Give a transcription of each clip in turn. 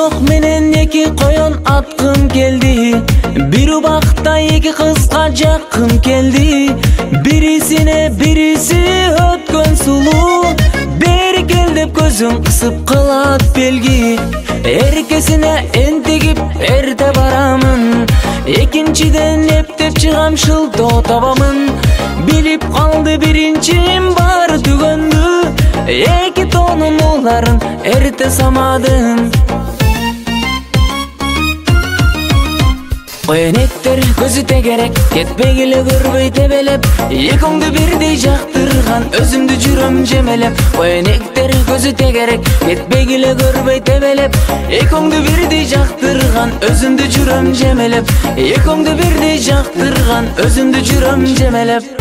ток менен эки коён аткым келди. Бир убакта эки кызга жаккым келди. Бирисине бириси өткөн сулуу. Бери кел деп көзүм кысып кылат белги. Эркесине энтигип эрте барамын. Экинчиден эптеп чыгам шылтоо табамын. Билип калды биринчим баары түгөндү. Эки тоонун ууларын эрте самадым. Коенектер көзү тегерек, кетпегиле көрбөй тебелеп. Экөөңдү бирдей жактырган, өзүмдү жүрөм жемелеп. Коенектер көзү тегерек, кетпегиле көрбөй тебелеп. Экөөңдү бирдей жактырган, өзүмдү жүрөм жемелеп. Экөөңдү бирдей жактырган, өзүмдү жүрөм жемелеп.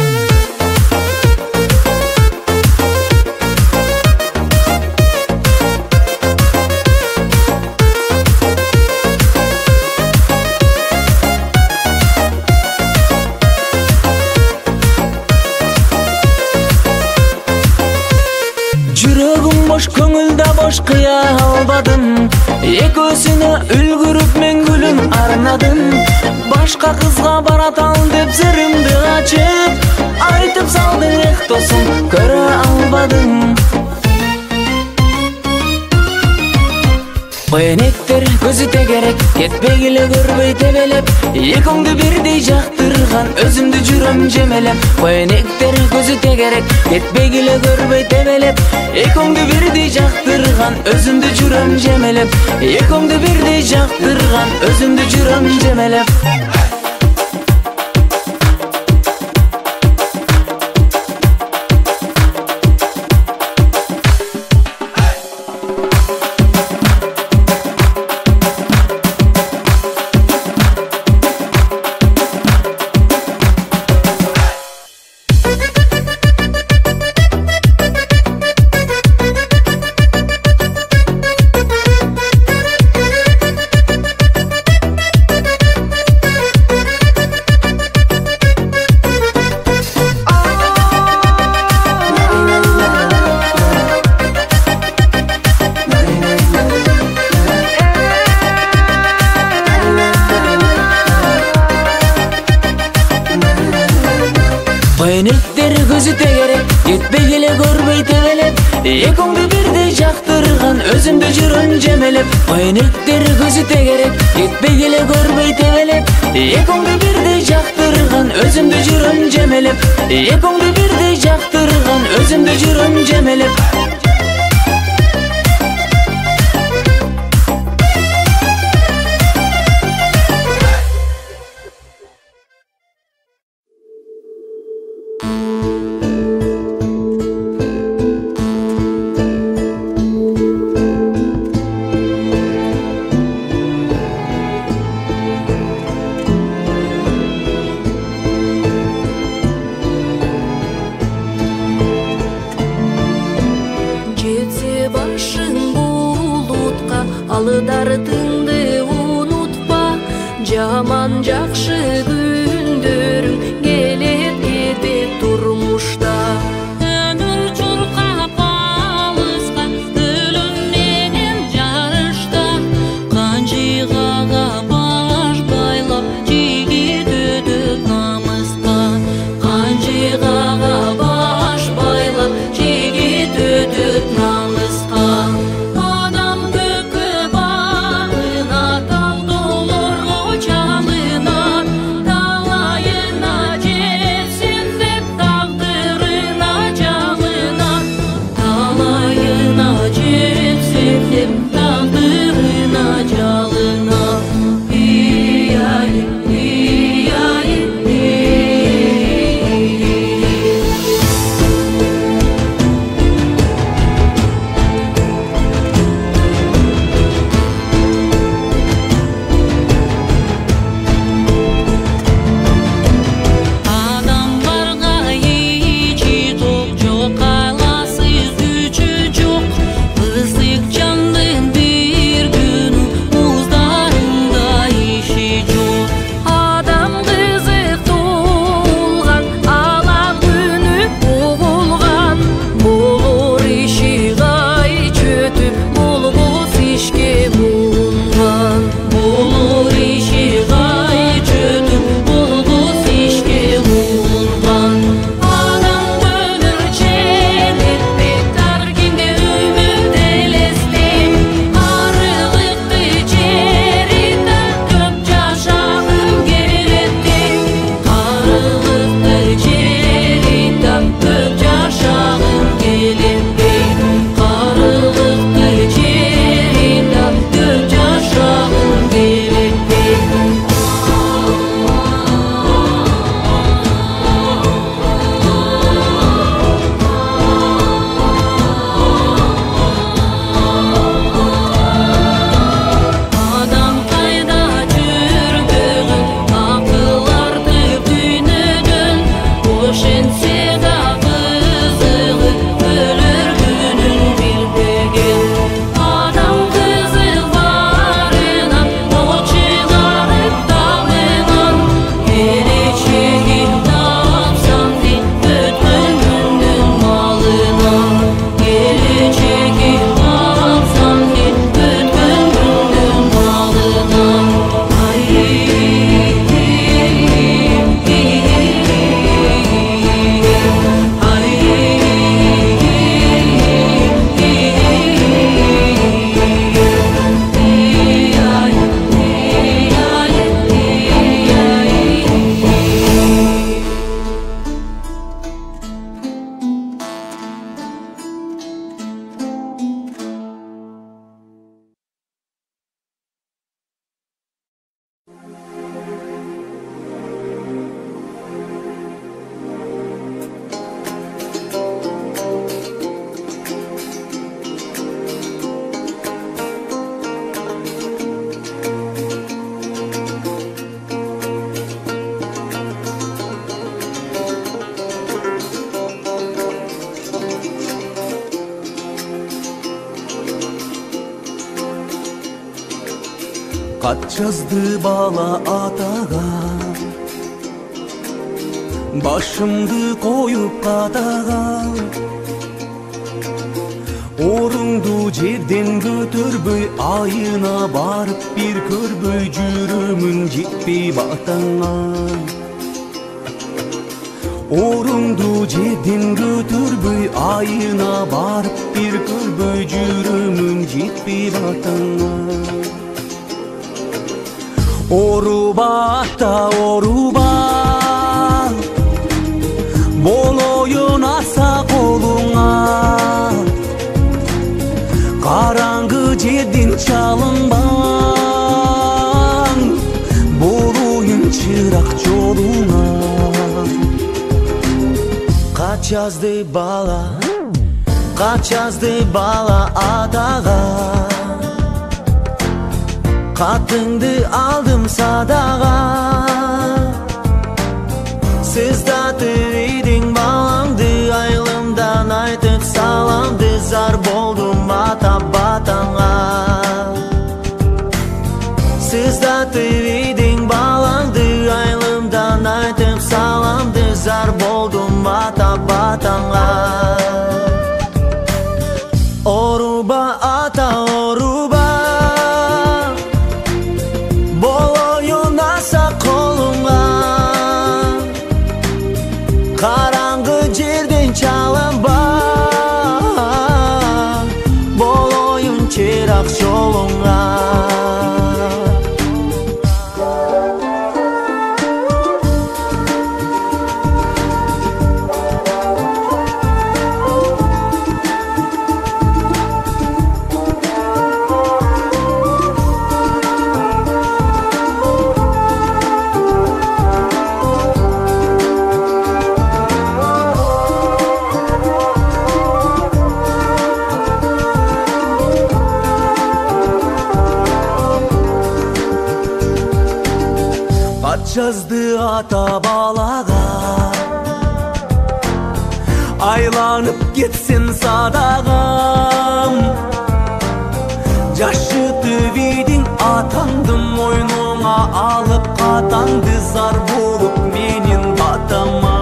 Жүрөгүм бош, көңүлдө бош кыя албадым. Экөөсүнө үлгүрүп мен гүлүм арнадым. Башка кызга баратал деп сырымды ачып, айтып салдың эх досум, көрө албадым. Коенектер көзү тегерек, кетпегиле көрбөй тебелеп. Экөөңдү бирдей жактырган, өзүмдү жүрөм жемелеп. Коенектер көзү тегерек, кетпегиле көрбөй тебелеп. Экөөңдү бирдей жактырган, өзүмдү жүрөм жемелеп. Экөөңдү бирдей жактырган, өзүмдү жүрөм жемелеп. Коенектер көзү тегерек, кетпегиле көрбөй тебелеп. Экөөңдү бирдей жактырган, өзүмдү жүрөм жемелеп. Коенектер көзү тегерек, кетпегиле көрбөй тебелеп. Экөөңдү бирдей жактырган, өзүмдү жүрөм жемелеп. Экөөңдү бирдей жактырган, өзүмдү жүрөм жемелеп. Алыдартыңды унутпа, жаман жакшы күндөрүң келет кетет турмушта. Өмүр чуркап алыскан, өлүм менен жарышта. Канжыгага баш байлап, жигит өтөт намыска. Канжыгага баш байлап, жигит өтөт намыска. Кат жазды бала атага, башымды коюп катага. Орыңду жерден көтөрбөй, айына барып бир көрбөй, жүрөмүн жетпей батаңа. Орыңду жерден көтөрбөй, айына барып бир көрбөй, жүрөмүн жетпей батаңа. Оруба ата оруба, болоюн аса колуңа. Караңгы жерден чалынбаң, болоюн чырак жолуңа. Кат жазды бала атага, катыңды алдым садага. Сіз татыйдың балаңды, айылымдан айтып саламды, зар болдум ата батаңа. Сіз татыйдың балаңды, айылымдан айтып саламды, зар болдум ата батаңа. Оруба ата оруба, болоюн аса колуңа. Караңгы жерден чалынба, болоюн чырак жолуңа. Жазды ата балага, айланып кетсин садагам. Жашытып ийдиң атаңды, мойнуңа алып катаңды, зар болуп менин батама.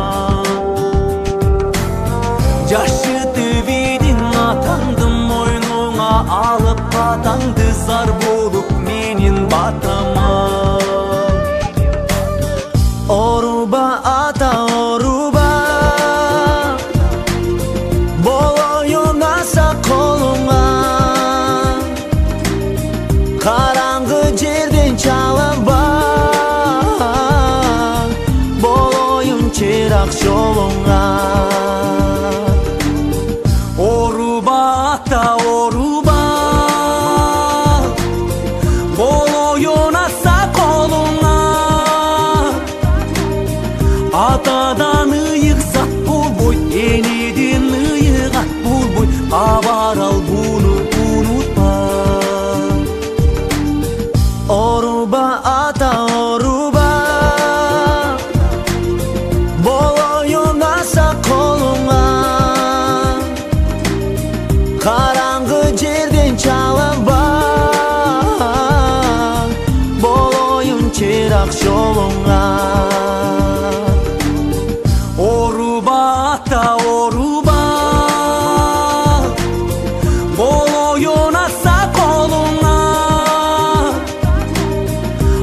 Жашытып ийдиң атаңды, мойнуңа алып катаңды, зар болуп менин батама. Оруба ата оруба, болоюн аса колуңа. Караңгы жерден чалынба, болоюн чырак жолуңа. Оруба ата оруба, болоюн аса колуңа. Атадан ыйык зат болбой, энеден ыйык ат болбой, кабар ал буну унутпа. Оруба ата оруба, болоюн аса колуңа. Караңгы жерден чалынба, болоюн чырак жолуңа. Оруба ата оруба, болоюн аса колуңа.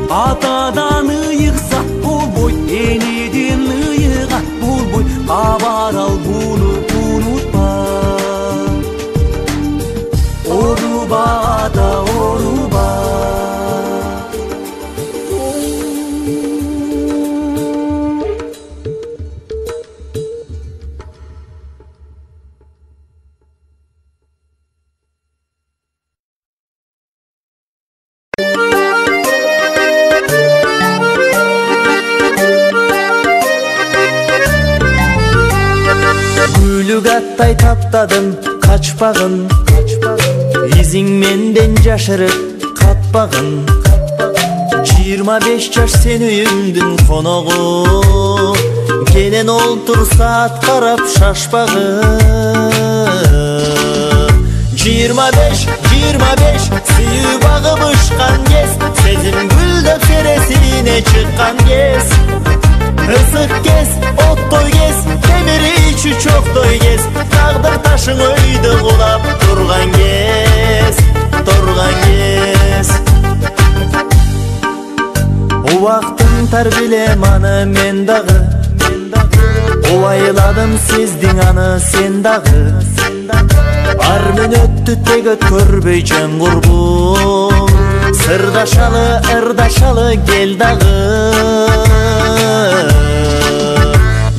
Атадан ыйык зат болбой, энеден ыйык ат болбой, кабар ал буну унутпа. Оруба ата оруба. Atтай таптадым качпагын, изиң менден жашырып катпагын. 25 жаш сен үйүмдүн коногу, келен олтур саат карап шашпагын. 25 сүйүү багып ышкан кез, сезим убактын тарбилем аны мен дагы, убайладым сиздиң аны сен дагы. Ар мүнөттү тег өткөрбөй жан курбум, сырдашалы ырдашалы кел дагы.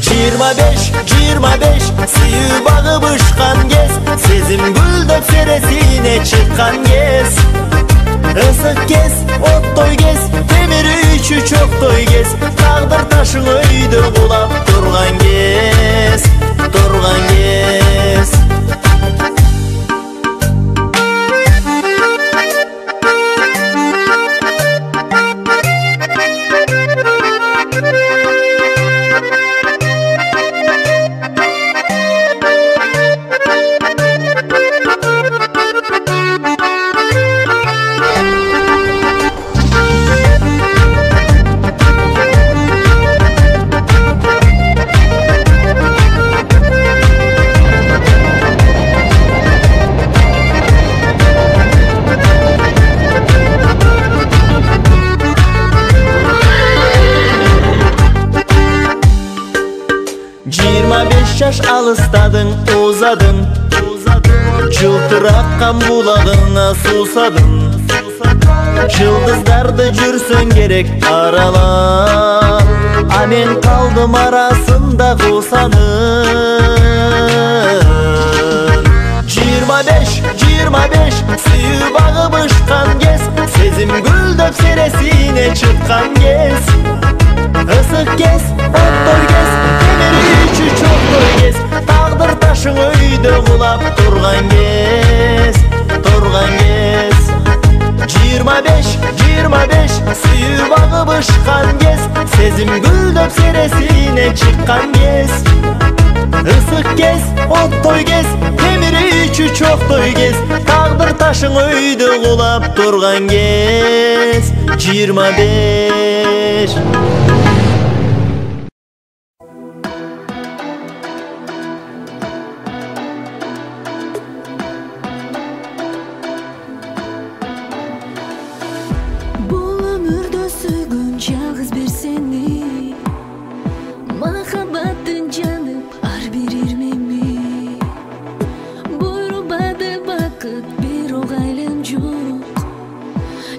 25 сүйүү багып ышкан кез, сезим гүлдөп сересине чыккан кез. Ысык кез, оттой кез, темир үйчү чоктой кез, тагдыр ташың өйдө кулап турган кез, турган кез. Жаш алыстадың, узадың, жылтыраккан булагыңа суусадың. Жылдыздарды жүрсөң керек аралап, а мен калдым арасында куусанып. 25 сүйүү багып ышкан кез, сезим гүлдөп сересине чыккан кез. Ысык кез, оттой кез, темир үйчү чоктой кез, тагдыр ташың өйдө кулап турган кез, турган кез. 25 сүйүү багып ышкан кез, сезим гүлдөп сересине чыккан кез. Ысык кез, оттой кез, темир үйчү чоктой кез, тагдыр ташың өйдө кулап турган кез. 25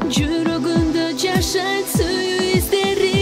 Жүрөгүндө жашайт сүйүү издери.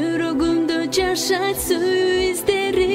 жүрөгүмдө жашайт сүйүү издери.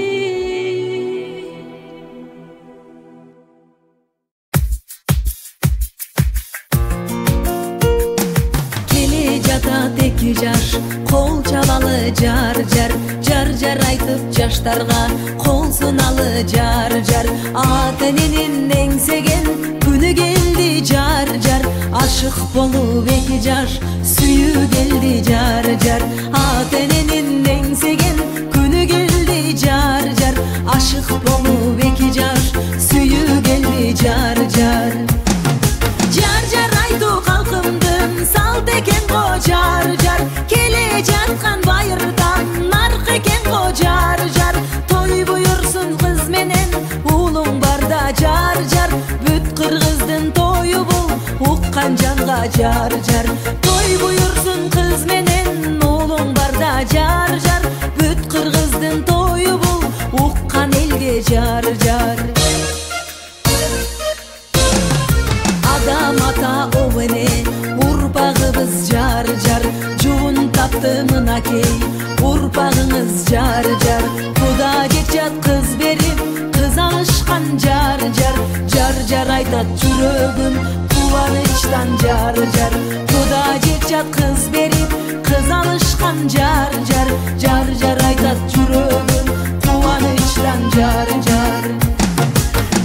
Келе жатат 2 жаш, кол чабалы жар жар, жар жар айтып жаштарга кол суналы жар жар. Ата эненин эңсеген күнү келди жар жар, ашык болуп 2 жаш сүйүү келди жар жар. Ата эненин эңсеген күнү келди жар жар, ашык болуп 2 жаш сүйүү келди жар жар. Жар жар айтуу калкымдын салт экен го жар жар, келе жаткан байырдан нарк экен го жар жар. Той буйурсун кыз менен уулуң барда жар жар, бүт кыргыздын тою бул уккан жанга жар жар. Той буйурсун кыз менен уулуң барда жар жар, бүт кыргыздын тою бул уккан элге жар жар. Адам ата обене урпагыбыз жар жар, жуун тапты мынакей урпагыңыз жар жар. Куда жекжат кыз берип кыз алышкан жар жар, жар жар айтат жүрөгүм кубанычтан жар жар. Куда жекжат кыз берип кыз алышкан жар жар, жар жар айтат жүрөгүм кубанычтан жар жар.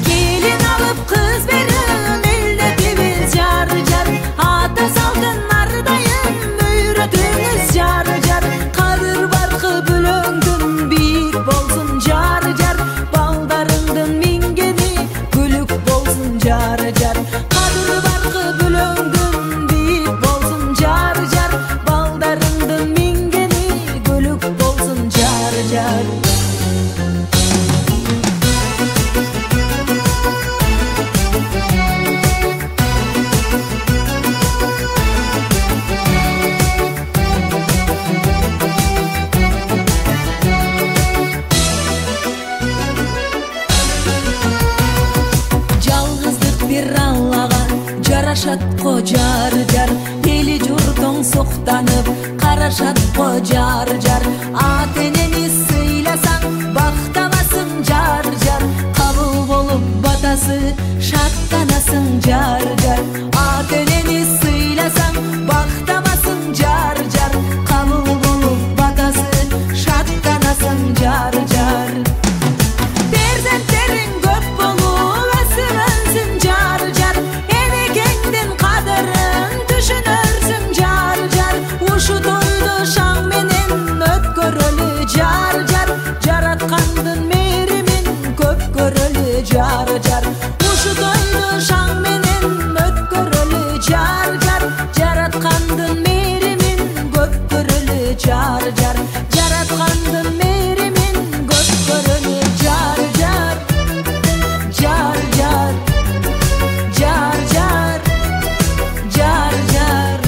Келин алып кыз берип элдетибиз жар жар, ата салтын ардайым үйрөтүңүз жар жар. Кадыр баркы бүлөңдүн бийик болсун жар жар, балдарыңдын мингени күлүк болсун жар жар. Кадыр баркы бүлөңдүн бийик болсун жар жар, балдарыңдын мингени күлүк болсун жар жар. Жарашат го жар жар, эли журтуң суктанып карашат го жар жар. Ата энени сыйласаң бактабасың жар жар, кабыл болуп батасы шаттанасың жар жар. Ата энени сыйласаң бактабасың жар жар, кабыл болуп батасы шаттанасың жар жар. Перзенттериң көп болуп өсүп өнсүн жар жар, түшүнөрсүң жар жар. Ушу тойду шаң менен өткөрөлү жар жар, жараткандын мээримин көп көрөлү жар жар. Ушу тойду шаң менен өткөрөлү жар жар, жараткандын мээримин көп көрөлү жар жар. Жараткандын мээримин көп көрөлү жар жар, жар жар, жар жар, жар жар.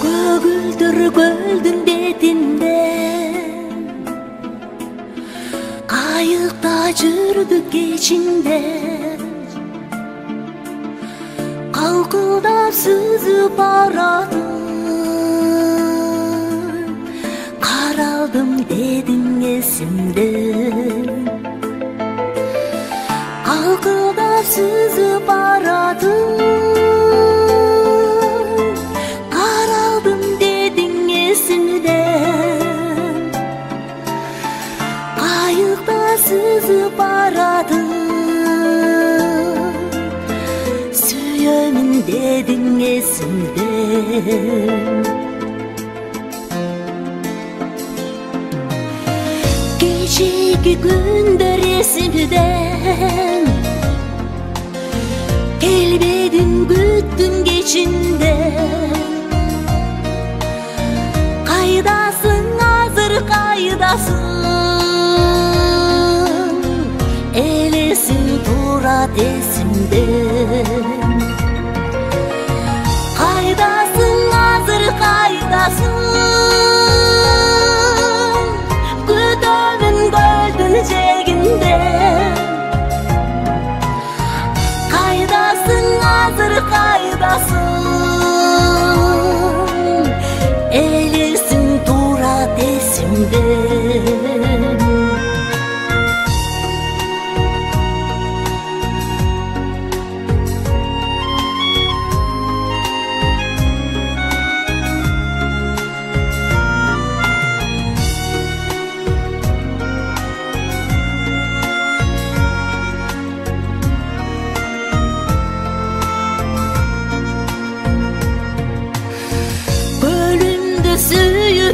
Көгүлдөр көлдүн бетинде кайыкта жүрдүк кечинде, калкылдап сүзүп баратын каралдым дедиң эсимде. Калкылдап сүзүп баратын каралдым дедиң эсимде. Кайыкта сүзүп баратын сүйөмүн дедиң эсимде. Кечээки күндөр эсимден, келбедиң күттүм кечинде. Кайдасың азыр кайдасың, элесиң турат эсимде.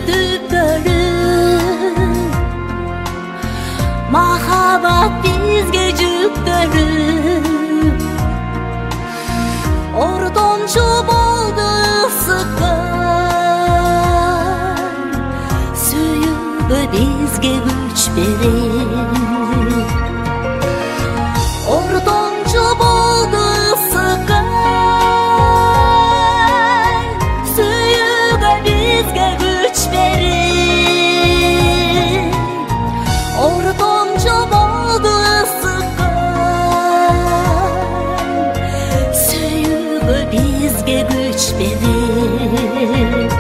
түптөрүп махаббат бизге жүктөрүп ортомчу болду ысыккан сүйүүгө бизге күч берет ортомчу болду ысыккан сүйүүгө бизге күч берет ортомчу болду ысыккан сүйүүгө бизге күч берет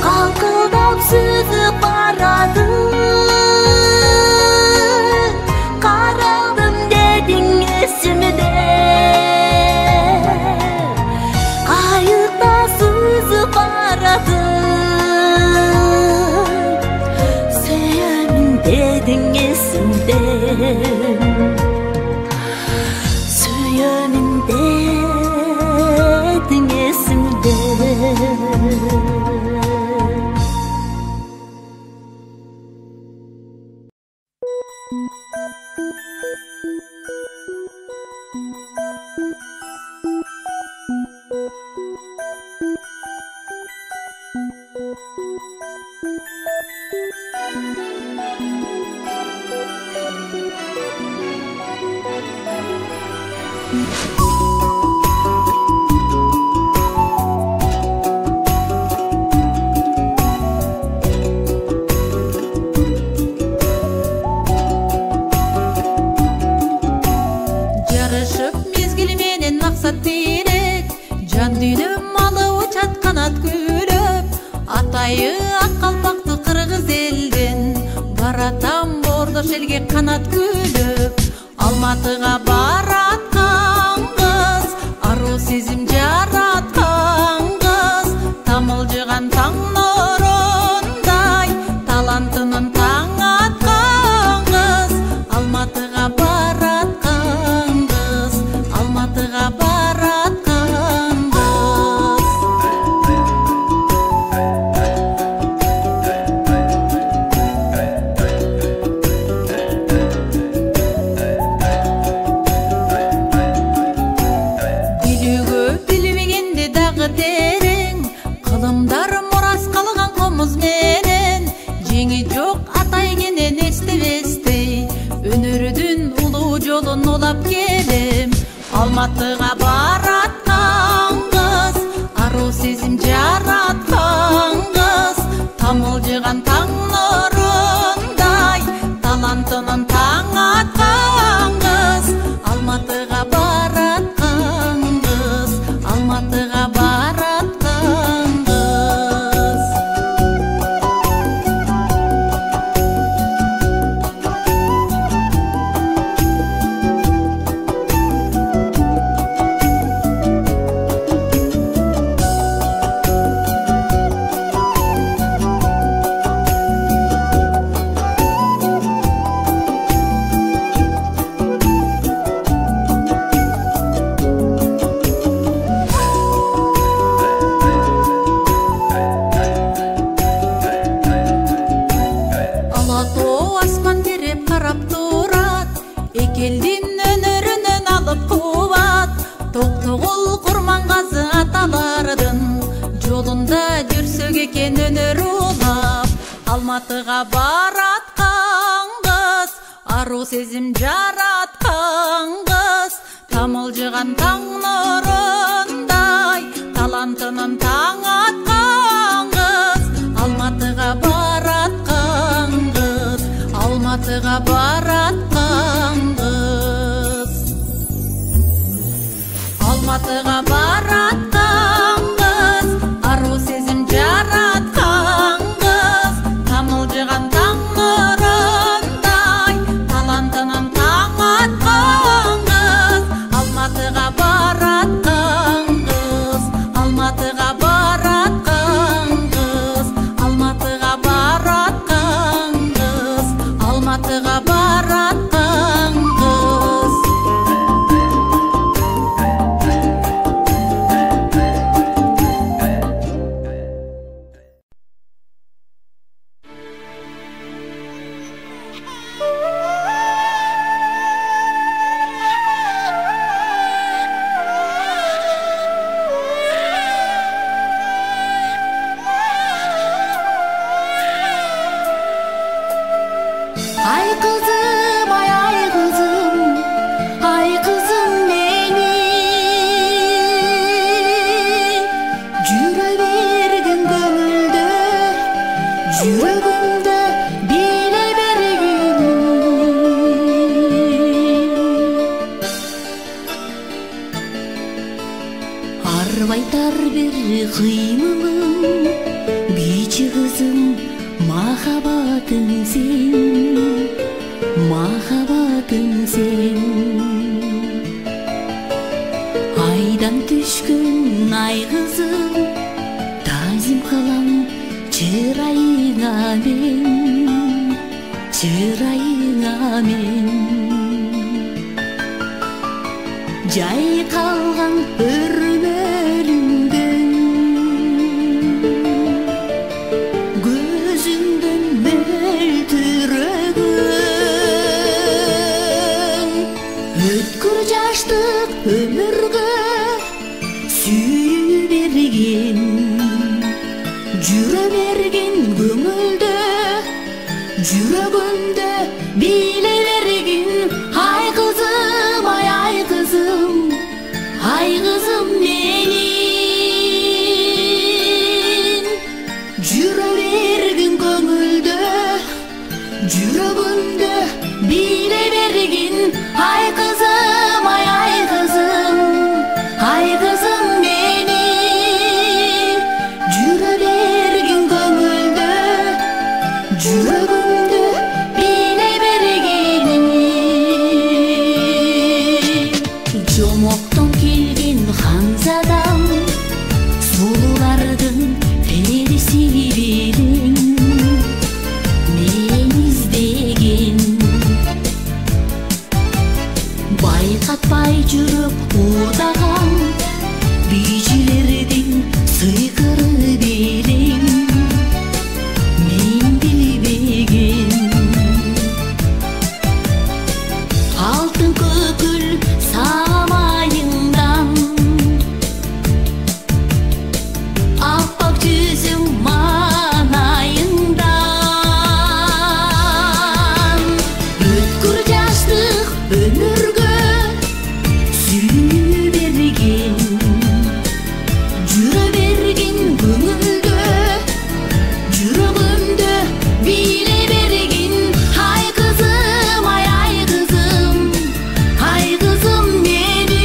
калкылдап сүзүп барады каралдым дедиң эсимде кайыкта сүзүп барады сүйөмүн дедиң эсимде сүйөмүн дедиң эсимде Жарышып мезгил менен максат тирек жан дүйнөм алып учат канат күлөп атайы ак калпакты кыргыз элден баратам бордош элге канат күлөп Алматыга бараткан кыз ару сезим жараткан кыз тамылжыган таң нурондай талантынын таң аткан кыз Алматыга бараткан кыз Алматыга бараткан кыз билүүгө билбегенде дагы терең кылымдар мурас калган комуз менен жеңи жок атай кенен эстебестей өнөрдүн улуу жолун улап келем Алматыга бараткан кыз ару сезим жараткан кыз тамылжыган таң нурундай талантынын таң аткан кыз Алматыга бараткан кыз Алматыга бараткан кыз Ала тоо аспан тереп карап турат экелдин өнөрүнөн алып кубат токтогул курмангазы аталардын жолунда жүрсөк экен өнөр улап Алматыга бараткан кыз ару сезим жараткан кыз тамылжыган таң нурундай талантынын таң аткан кыз Алматыга бараткан кыз Алматыга бараткан кыз Алматыга бараткан кыз ару сезим жараткан кыз тамылжыган таң нурундай талантынын таң аткан кыз Алматыга бараткан кыз Алматыга бараткан кыз Алматыга бараткан кыз Алматыга бараткан кыз Барбайтар бир кыймылым, бичи кызым, махаббатым сен, махаббатым сен. Айдан түшкөн ай кызым, тазим кылам чырайыңа мен, чырайыңа мен. Жай калган өрмөлүңдөн, көзүңдөн мөлтүрөгөн, өткүр жаштык өмүргө сүйүү берген, жүрө берген көңүлдө, жүрөгүмдө биле берген. Ай кызым, ай кызым, ай кызым менин, жүрө берген көңүлдө, жүрөгүмдө биле берген. Ай кызым, ай кызым, ай кызым менин, жүрө берген көңүлдө, жүрөгүмдө биле берген. Жомоктон келген ханзадам, сулуулардын периси бириң, мен издеген. Байкатпай жүрөк уурдаган, бийчилердин сыйкыры белиң, мен билбеген. Алтын көкүл самайыңдан, аппак жүзүң манайыңдан, өткүр жаштык өмүргө сүйүү берген, жүрө берген көңүлдө, жүрөгүмдө биле берген. Ай кызым, ай кызым, ай кызым менин,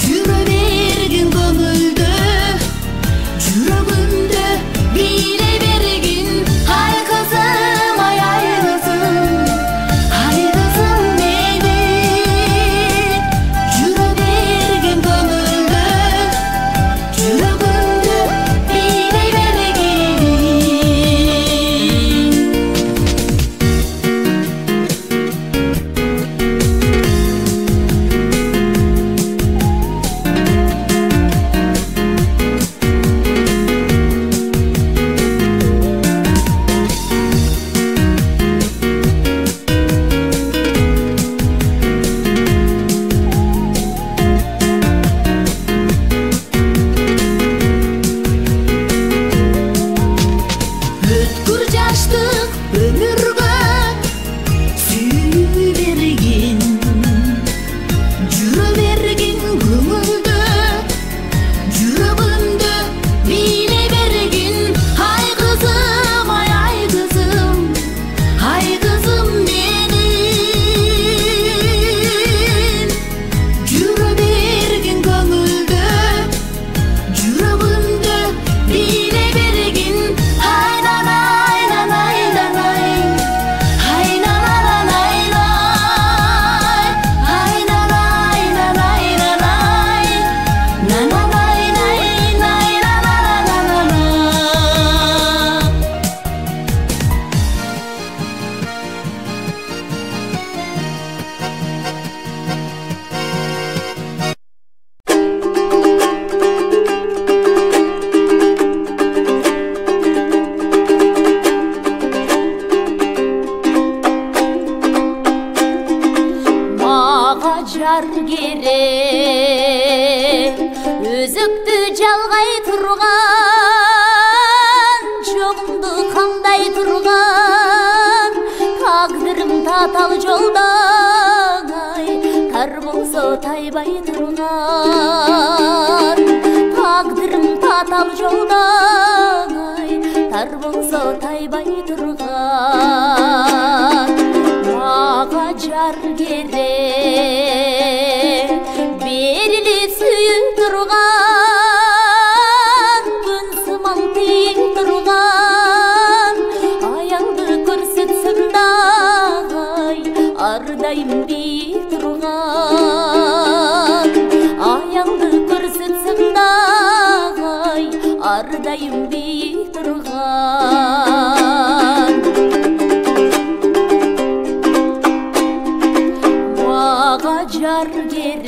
жүрө берген көңүлдө, жүрөгүмдө биле берген. Ай кызым, ай кызым, ай кызым менин, жүрө берген көңүлдө, жүрөгүмдө биле берген. Өткүр жаштык өмүргө сүйүү берген, жүрө берген көңүлдө, жүрөгүмдө биле берген. Ай кызым, ай кызым, ай кызым менин, жүрө берген көңүлдө, жүрөгүмдө биле берген. Ай нанай, нанай, нанай, ай нанай, нанай, ай нанай, нанай, нанай, нанай, най, най, нанай. Мага жар керек, өзүктү жалгай турган, жогумду кандай турган, тагдырым татал жолдой, тар болсо тайбай турган. Тагдырым татал жолдой, тар болсо тайбай турган. Мага жар керек, жар керек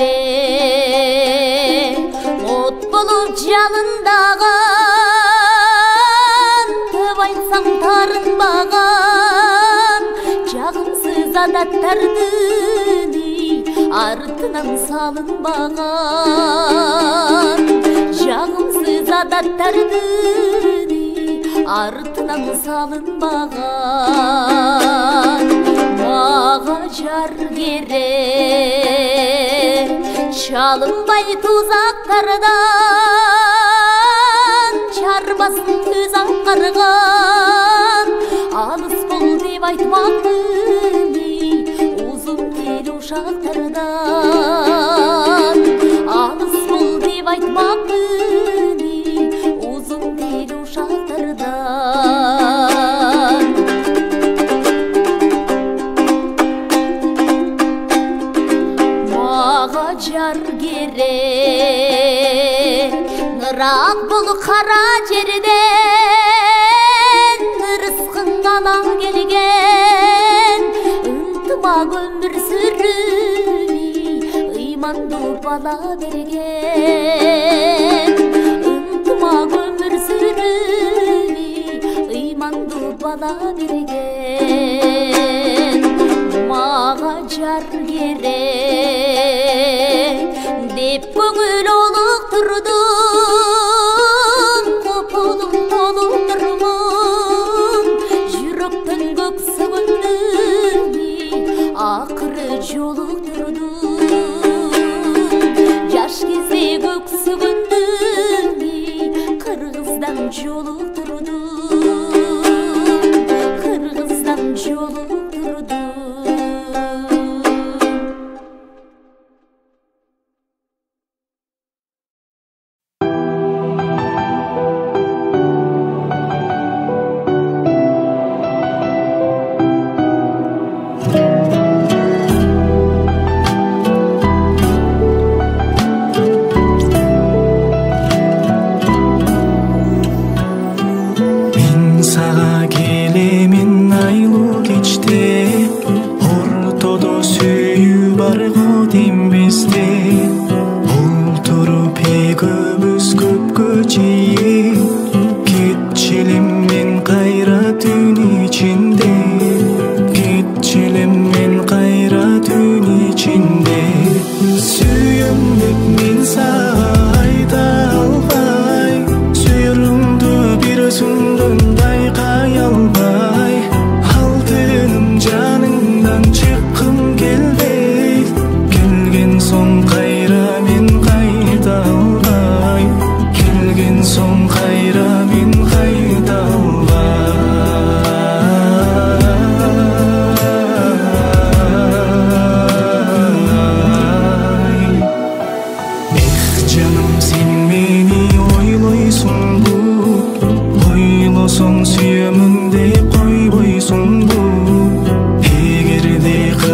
от болуп жалындаган көп айтсаң тарынбаган жагымсыз адаттардын артынан салынбаган жагымсыз адаттардын артынан салынбаган мага жар керек чалынбай тузактардан чарбасын көз акарган алыс бол деп айтмактын узун тел ушактардан алыс бол деп айтмактын узун тел ушактардан мага жар керек ырак бул кара жерден ырыскын ала келген ынтымак өмүр сүрүп ыймандуу бала берген ынтымак өмүр сүрүп ыймандуу бала берген мага жар керек деп көңүл олуктурдум копулум толуктурмун жүрөктөн көк сөгөндүм акыры жолуктурдум жаш кезде көк сөгөндүм кыргыздан жолуктурдум кыргыздан жолуктурдум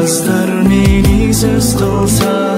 Kızlar meni söz kılsa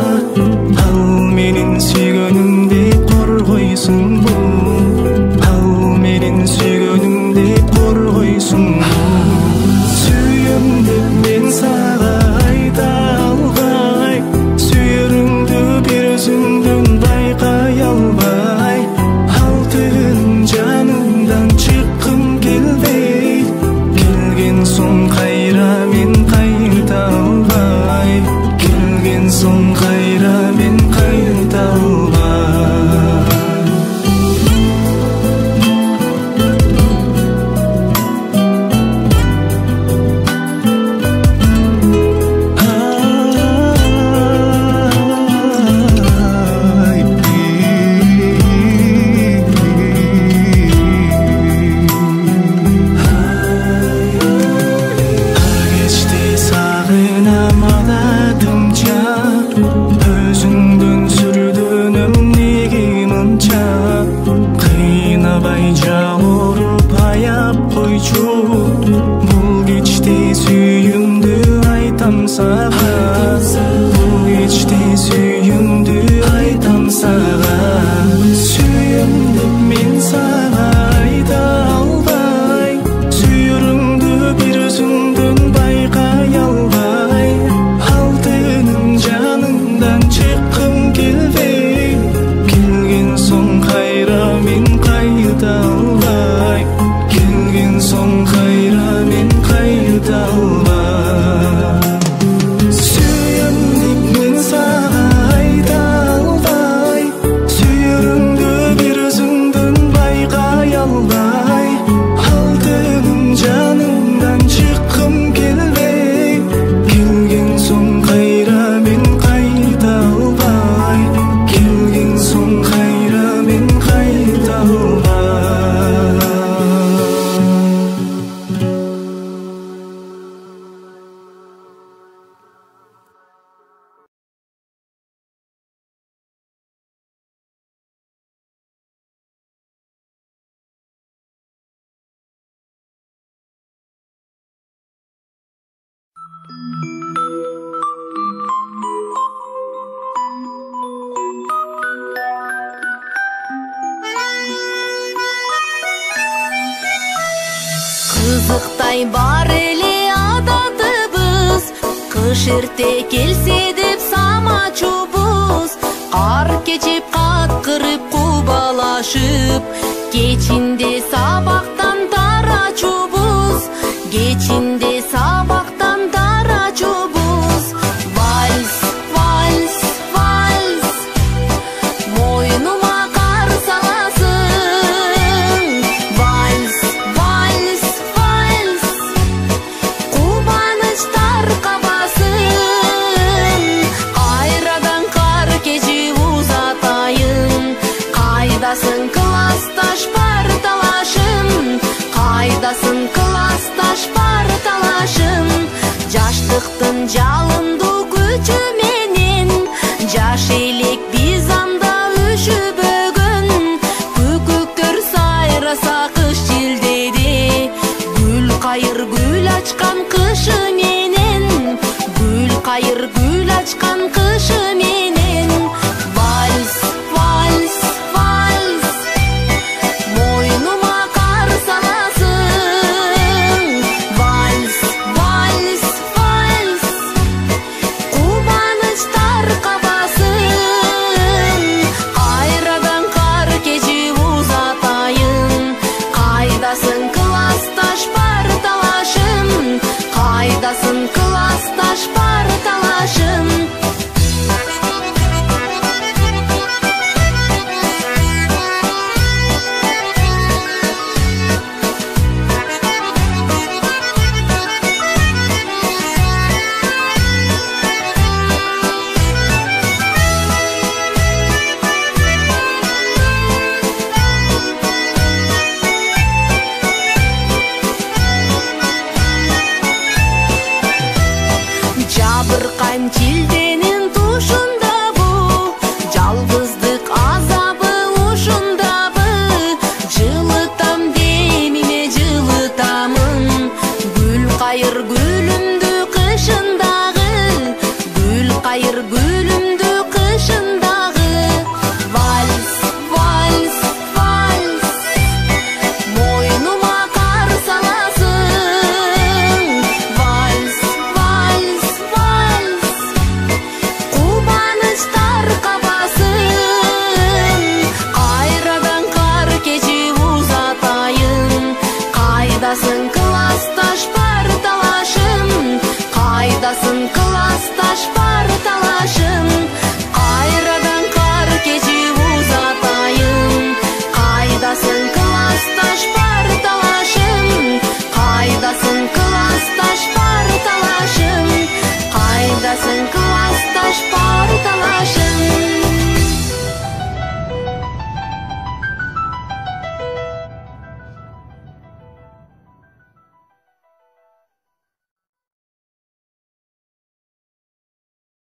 чыккым келбей, келген соң кайра мен кайта албай, келген соң кайра мен кайта албай. Сүйем деп мен сага айта албай, сүйөрүңдү бир өзүңдөн байкай албай, алтыным жанымдан чыккым келбей, келген соң кайра мен кайта албай, келген соң кайра мен кайта албай. Кызыктай бар эле адатыбыз, кыш эрте келсе деп самачубуз, кар кечип каткырып кубалашып, кечинде сабактан тарачубуз, кечинде сабактан тарачубуз. Вальс, вальс, вальс, мойнума кар саласың. Вальс, вальс, вальс, кубанычтар кабасын. Кайрадан кар кечип узатайын, кайдасың классташ бар талашым, кайдасың классташ бар талашым. Жаштыктын жалындуу күчү менен жаш элек